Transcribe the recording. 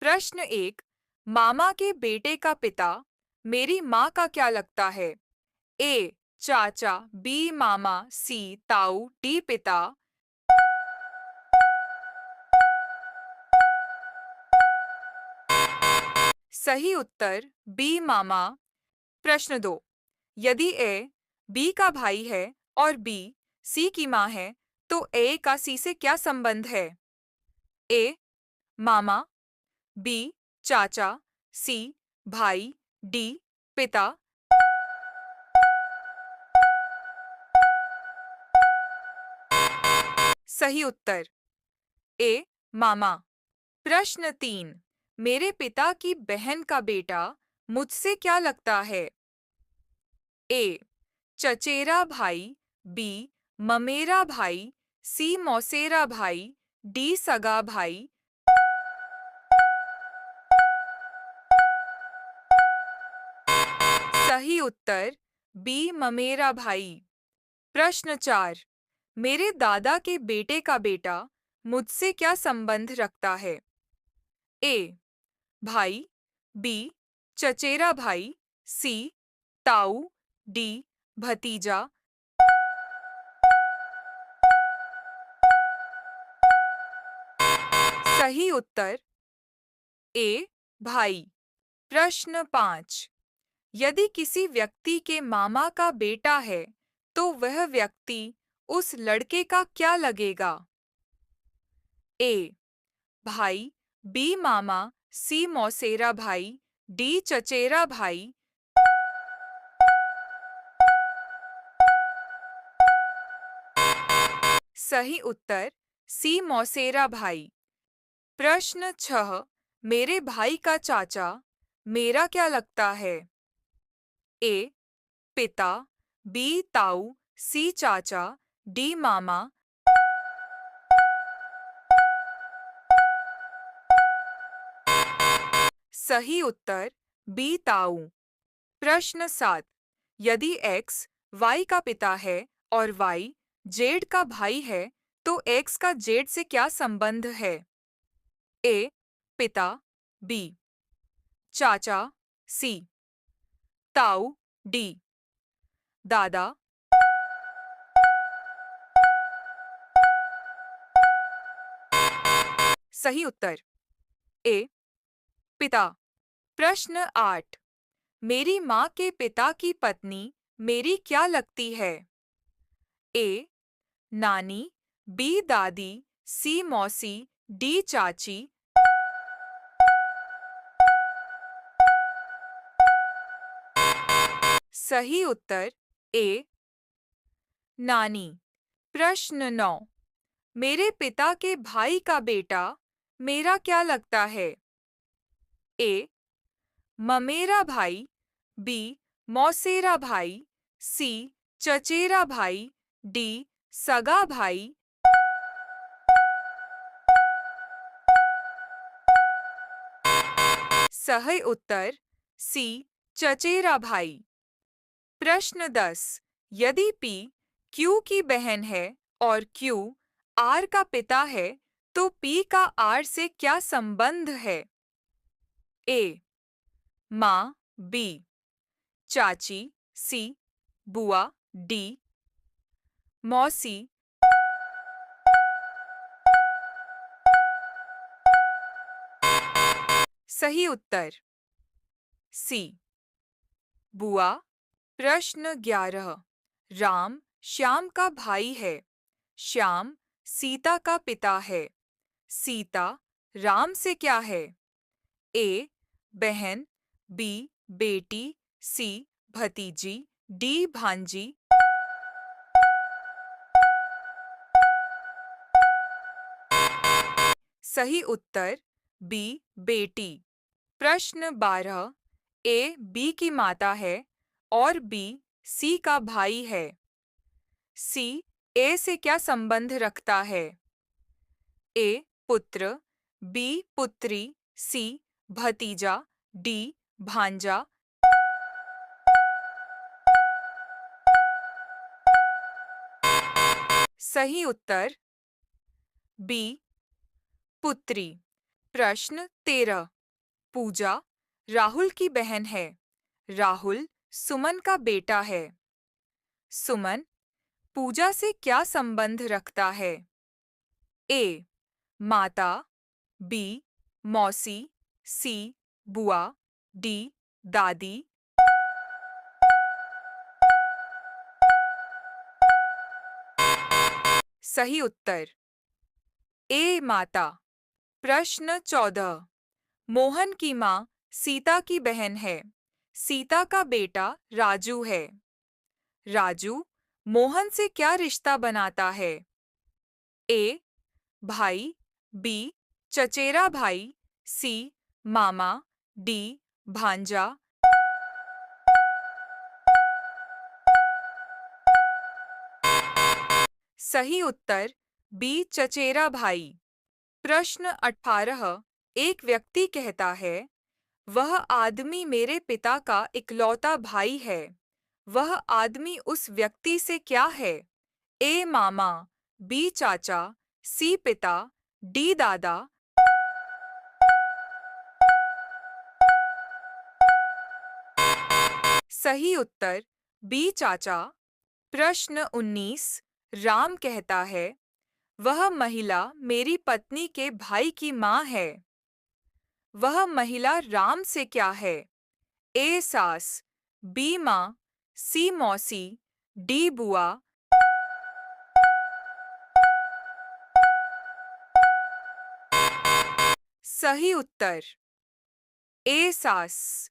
प्रश्न एक। मामा के बेटे का पिता मेरी माँ का क्या लगता है? ए चाचा, बी मामा, सी ताऊ, डी पिता। सही उत्तर बी मामा। प्रश्न दो। यदि ए बी का भाई है और बी सी की माँ है तो ए का सी से क्या संबंध है? ए मामा, बी चाचा, सी भाई, डी पिता। सही उत्तर ए मामा। प्रश्न तीन। मेरे पिता की बहन का बेटा मुझसे क्या लगता है? ए चचेरा भाई, बी ममेरा भाई, सी मौसेरा भाई, डी सगा भाई। सही उत्तर बी ममेरा भाई। प्रश्न चार। मेरे दादा के बेटे का बेटा मुझसे क्या संबंध रखता है? ए भाई, बी चचेरा भाई, सी ताऊ, डी भतीजा। सही उत्तर ए भाई। प्रश्न पाँच। यदि किसी व्यक्ति के मामा का बेटा है तो वह व्यक्ति उस लड़के का क्या लगेगा? ए भाई, बी मामा, सी मौसेरा भाई, डी चचेरा भाई। सही उत्तर सी मौसेरा भाई। प्रश्न 6। मेरे भाई का चाचा मेरा क्या लगता है? ए पिता, बी ताऊ, सी चाचा, डी मामा। सही उत्तर बी ताऊ। प्रश्न 7। यदि x y का पिता है और y जेड का भाई है तो x का जेड से क्या संबंध है? ए पिता, बी चाचा, सी ताऊ, डी दादा। सही उत्तर ए पिता। प्रश्न 8। मेरी माँ के पिता की पत्नी मेरी क्या लगती है? ए नानी, बी दादी, सी मौसी, डी चाची। सही उत्तर ए नानी। प्रश्न 9। मेरे पिता के भाई का बेटा मेरा क्या लगता है? ए ममेरा भाई, बी मौसेरा भाई, सी चचेरा भाई, डी सगा भाई। सही उत्तर सी चचेरा भाई। प्रश्न 10। यदि P Q की बहन है और Q R का पिता है तो P का R से क्या संबंध है? ए माँ, बी चाची, सी बुआ, डी मौसी। सही उत्तर सी बुआ। प्रश्न 11। राम श्याम का भाई है। श्याम सीता का पिता है। सीता राम से क्या है? ए बहन, बी बेटी, सी भतीजी, डी भांजी। सही उत्तर बी बेटी। प्रश्न 12। ए बी की माता है और बी सी का भाई है। सी ए से क्या संबंध रखता है? ए पुत्र, बी पुत्री, सी भतीजा, डी भांजा। सही उत्तर बी पुत्री। प्रश्न 13। पूजा राहुल की बहन है। राहुल सुमन का बेटा है। सुमन पूजा से क्या संबंध रखता है? ए. माता, बी. मौसी, सी. बुआ, डी. दादी। सही उत्तर ए. माता। प्रश्न 14। मोहन की माँ सीता की बहन है। सीता का बेटा राजू है। राजू मोहन से क्या रिश्ता बनाता है? ए. भाई, बी. चचेरा भाई, सी. मामा, डी. भांजा। सही उत्तर बी. चचेरा भाई। प्रश्न 18। एक व्यक्ति कहता है, वह आदमी मेरे पिता का इकलौता भाई है। वह आदमी उस व्यक्ति से क्या है? ए. मामा, बी. चाचा, सी. पिता, डी. दादा। सही उत्तर बी. चाचा। प्रश्न 19। राम कहता है, वह महिला मेरी पत्नी के भाई की माँ है। वह महिला राम से क्या है? ए. सास, बी. माँ, सी. मौसी, डी. बुआ। सही उत्तर ए. सास।